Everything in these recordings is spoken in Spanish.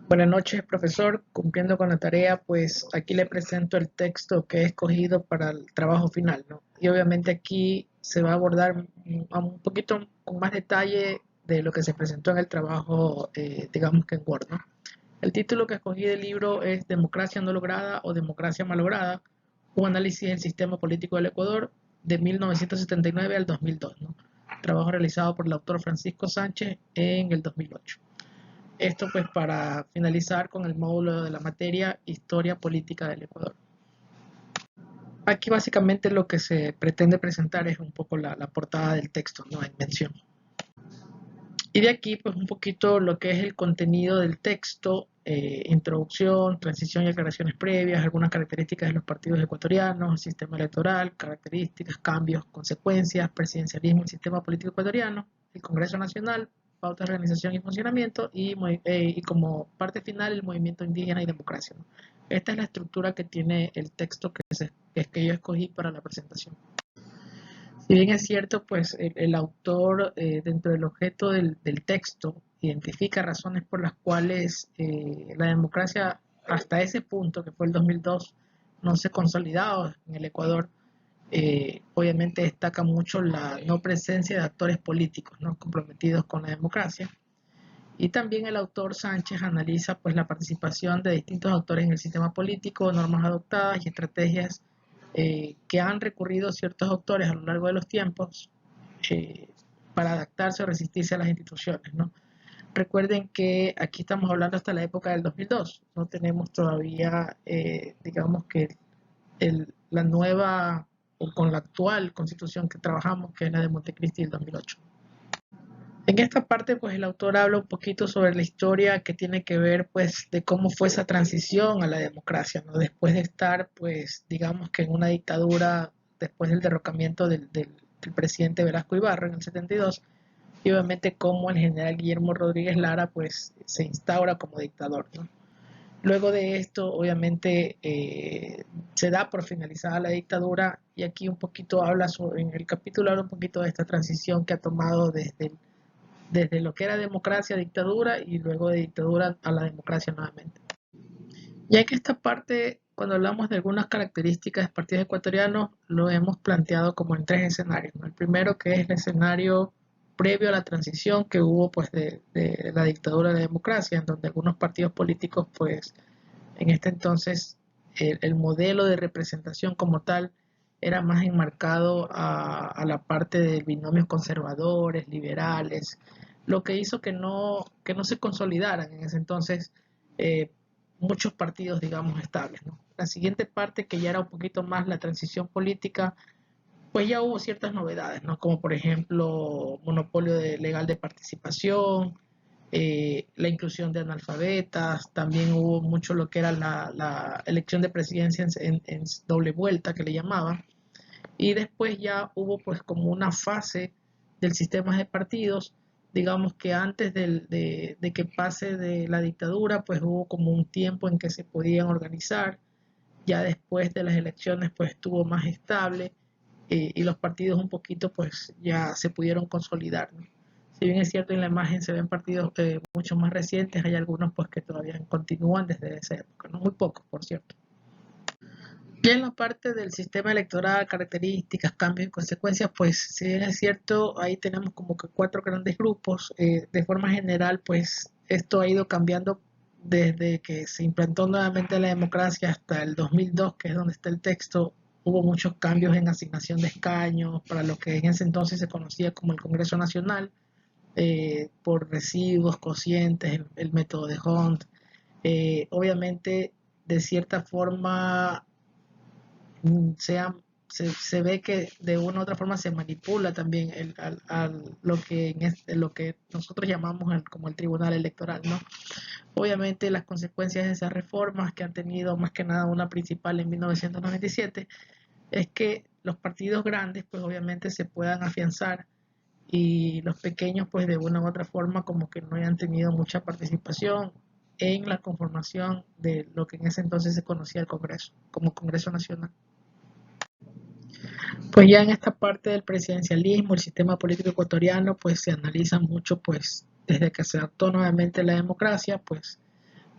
Buenas noches, profesor. Cumpliendo con la tarea, pues aquí le presento el texto que he escogido para el trabajo final, ¿no? Y obviamente aquí se va a abordar un poquito con más detalle de lo que se presentó en el trabajo, digamos que en Word, ¿no? El título que escogí del libro es Democracia no lograda o Democracia malograda, un análisis del sistema político del Ecuador de 1979 al 2002, ¿no? Trabajo realizado por el autor Francisco Sánchez en el 2008. Esto pues para finalizar con el módulo de la materia Historia Política del Ecuador. Aquí básicamente lo que se pretende presentar es un poco la portada del texto, ¿no? En mención. Y de aquí pues un poquito lo que es el contenido del texto, introducción, transición y aclaraciones previas, algunas características de los partidos ecuatorianos, sistema electoral, características, cambios, consecuencias, presidencialismo y sistema político ecuatoriano, el Congreso Nacional, pauta de organización y funcionamiento y como parte final el movimiento indígena y democracia, ¿no? Esta es la estructura que tiene el texto que yo escogí para la presentación. Si bien es cierto, pues el autor dentro del objeto del texto identifica razones por las cuales la democracia hasta ese punto, que fue el 2002, no se consolidaba en el Ecuador. Obviamente destaca mucho la no presencia de actores políticos, ¿no?, comprometidos con la democracia. Y también el autor Sánchez analiza pues la participación de distintos actores en el sistema político, normas adoptadas y estrategias que han recurrido ciertos autores a lo largo de los tiempos eh, para adaptarse o resistirse a las instituciones, ¿no? Recuerden que aquí estamos hablando hasta la época del 2002, no tenemos todavía, digamos que la nueva o con la actual constitución que trabajamos, que es la de Montecristi del 2008. En esta parte, pues el autor habla un poquito sobre la historia que tiene que ver, pues, de cómo fue esa transición a la democracia, ¿no? Después de estar, pues, digamos que en una dictadura, después del derrocamiento del presidente Velasco Ibarra en el 72, y obviamente cómo el general Guillermo Rodríguez Lara, pues, se instaura como dictador, ¿no? Luego de esto, obviamente, se da por finalizada la dictadura y aquí un poquito habla sobre, en el capítulo habla un poquito de esta transición que ha tomado desde lo que era democracia a dictadura y luego de dictadura a la democracia nuevamente. Ya que esta parte, cuando hablamos de algunas características de partidos ecuatorianos, lo hemos planteado como en tres escenarios, ¿no? El primero, que es el escenario previo a la transición que hubo pues de la dictadura a la democracia, en donde algunos partidos políticos pues en este entonces el modelo de representación como tal era más enmarcado a la parte de binomios conservadores, liberales, lo que hizo que no se consolidaran en ese entonces eh, muchos partidos, digamos, estables, ¿no? La siguiente parte, que ya era un poquito más la transición política, pues ya hubo ciertas novedades, ¿no? Como por ejemplo, monopolio legal de participación, la inclusión de analfabetas, también hubo mucho lo que era la elección de presidencia en doble vuelta, que le llamaban, y después ya hubo pues como una fase del sistema de partidos, digamos que antes de que pase de la dictadura, pues hubo como un tiempo en que se podían organizar, ya después de las elecciones pues estuvo más estable y los partidos un poquito pues ya se pudieron consolidar, ¿no? Si bien es cierto en la imagen se ven partidos mucho más recientes, hay algunos pues que todavía continúan desde esa época, no muy pocos por cierto. Ya en la parte del sistema electoral, características, cambios y consecuencias, pues si bien es cierto, ahí tenemos como que cuatro grandes grupos. De forma general, pues esto ha ido cambiando desde que se implantó nuevamente la democracia hasta el 2002, que es donde está el texto. Hubo muchos cambios en asignación de escaños para lo que en ese entonces se conocía como el Congreso Nacional, por residuos, cocientes, el método de Hunt. Obviamente, de cierta forma sea, se ve que de una u otra forma se manipula también lo que lo que nosotros llamamos como el tribunal electoral, ¿no? Obviamente las consecuencias de esas reformas que han tenido más que nada una principal en 1997 es que los partidos grandes pues obviamente se puedan afianzar y los pequeños pues de una u otra forma como que no hayan tenido mucha participación en la conformación de lo que en ese entonces se conocía el Congreso, como Congreso Nacional. Pues ya en esta parte del presidencialismo, el sistema político ecuatoriano, pues se analiza mucho, pues desde que se adoptó nuevamente la democracia, pues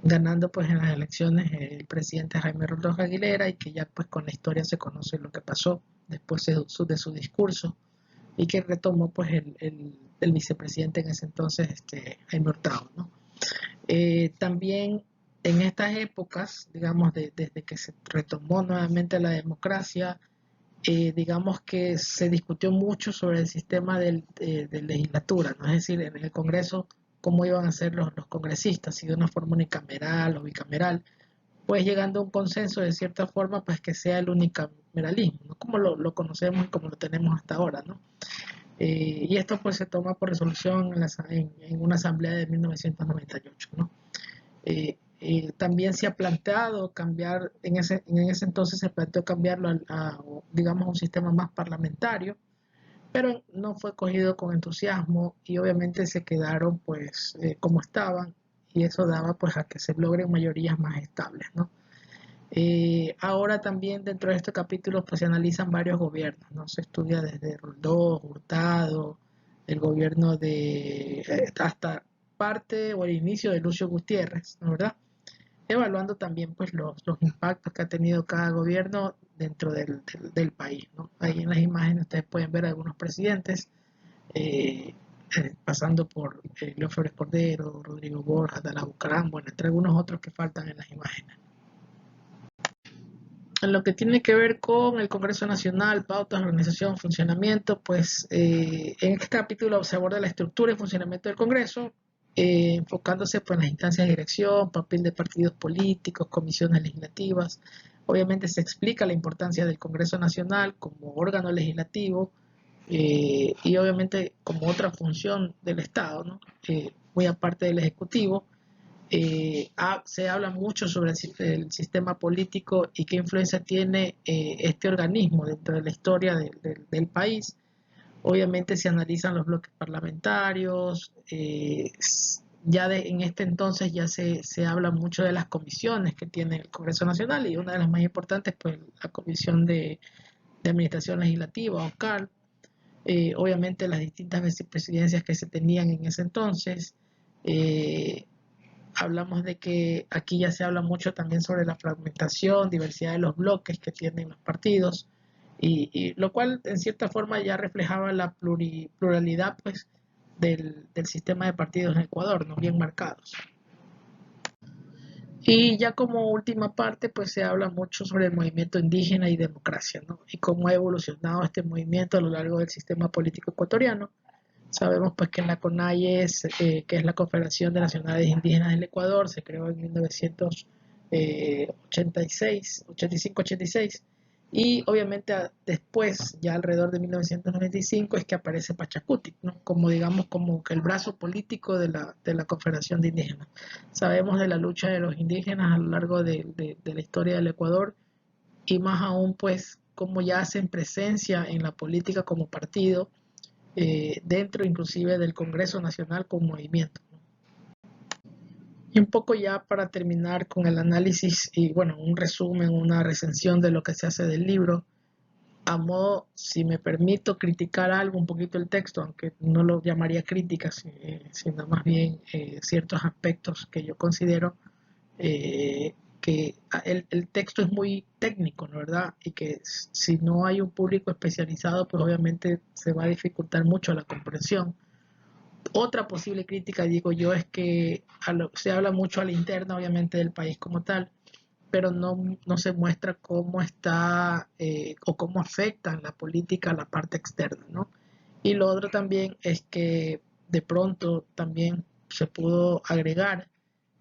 ganando pues en las elecciones el presidente Jaime Rodríguez Aguilera, y que ya pues con la historia se conoce lo que pasó después de su discurso, y que retomó pues el vicepresidente en ese entonces, Jaime Hurtado, ¿no? También en estas épocas, digamos, desde que se retomó nuevamente la democracia, digamos que se discutió mucho sobre el sistema de legislatura, ¿no? Es decir, en el Congreso, cómo iban a ser los congresistas, si de una forma unicameral o bicameral, pues llegando a un consenso de cierta forma, pues que sea el unicameralismo, ¿no? Como lo conocemos y como lo tenemos hasta ahora, ¿no? Y esto pues se toma por resolución en una asamblea de 1998, ¿no? También se ha planteado cambiar, en ese entonces se planteó cambiarlo digamos, un sistema más parlamentario, pero no fue cogido con entusiasmo y obviamente se quedaron pues como estaban, y eso daba pues a que se logren mayorías más estables, ¿no? Ahora también dentro de este capítulo pues se analizan varios gobiernos, ¿no? Se estudia desde Roldós, Hurtado, el gobierno hasta parte o el inicio de Lucio Gutiérrez, ¿no? ¿Verdad? Evaluando también pues los impactos que ha tenido cada gobierno dentro del país, ¿no? Ahí en las imágenes ustedes pueden ver algunos presidentes, eh, pasando por León Febres Cordero, Rodrigo Borja, Dala Bucaram, bueno, entre algunos otros que faltan en las imágenes. En lo que tiene que ver con el Congreso Nacional, pautas, organización, funcionamiento, pues en este capítulo se aborda la estructura y funcionamiento del Congreso, enfocándose pues, en las instancias de dirección, papel de partidos políticos, comisiones legislativas. Obviamente se explica la importancia del Congreso Nacional como órgano legislativo, y obviamente como otra función del Estado, ¿no? Muy aparte del Ejecutivo. Se habla mucho sobre el sistema político y qué influencia tiene este organismo dentro de la historia del país. Obviamente se analizan los bloques parlamentarios, en este entonces ya se habla mucho de las comisiones que tiene el Congreso Nacional, y una de las más importantes pues la Comisión de Administración Legislativa, o CAL. Obviamente las distintas vicepresidencias que se tenían en ese entonces. Hablamos de que aquí ya se habla mucho también sobre la fragmentación, diversidad de los bloques que tienen los partidos, y lo cual en cierta forma ya reflejaba la pluralidad pues, del sistema de partidos en Ecuador, ¿no? Bien marcados. Y ya como última parte, pues se habla mucho sobre el movimiento indígena y democracia, ¿no? Y cómo ha evolucionado este movimiento a lo largo del sistema político ecuatoriano. Sabemos pues que en la CONAIES, que es la Confederación de Nacionalidades Indígenas del Ecuador, se creó en 1986, 85-86, y obviamente después, ya alrededor de 1995, es que aparece Pachacutic, ¿no? Como digamos, como que el brazo político de la Confederación de Indígenas. Sabemos de la lucha de los indígenas a lo largo de la historia del Ecuador, y más aún pues como ya hacen presencia en la política como partido, dentro inclusive del Congreso Nacional con movimiento. Y un poco ya para terminar con el análisis y bueno, un resumen, una recensión de lo que se hace del libro, a modo, si me permito criticar algo, un poquito el texto, aunque no lo llamaría crítica, sino más bien ciertos aspectos que yo considero que el texto es muy técnico, ¿no? ¿Verdad? Y que si no hay un público especializado, pues obviamente se va a dificultar mucho la comprensión. Otra posible crítica, digo yo, es que se habla mucho a la interna, obviamente, del país como tal, pero no se muestra cómo está o cómo afecta la política a la parte externa, ¿no? Y lo otro también es que de pronto también se pudo agregar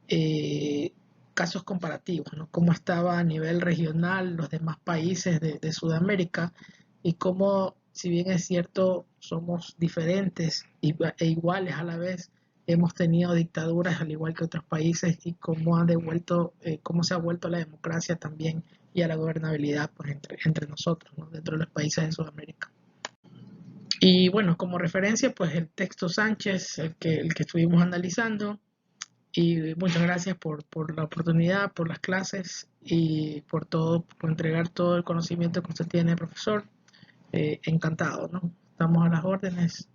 eh, casos comparativos, ¿no? Cómo estaba a nivel regional los demás países de Sudamérica, y cómo, si bien es cierto, somos diferentes e iguales a la vez, hemos tenido dictaduras al igual que otros países, y cómo se ha vuelto la democracia también y a la gobernabilidad pues, entre nosotros, ¿no? Dentro de los países de Sudamérica. Y bueno, como referencia, pues el texto Sánchez, el que estuvimos analizando. Y muchas gracias por la oportunidad, por las clases y por todo, por entregar todo el conocimiento que usted tiene, profesor. Encantado, ¿no? Estamos a las órdenes.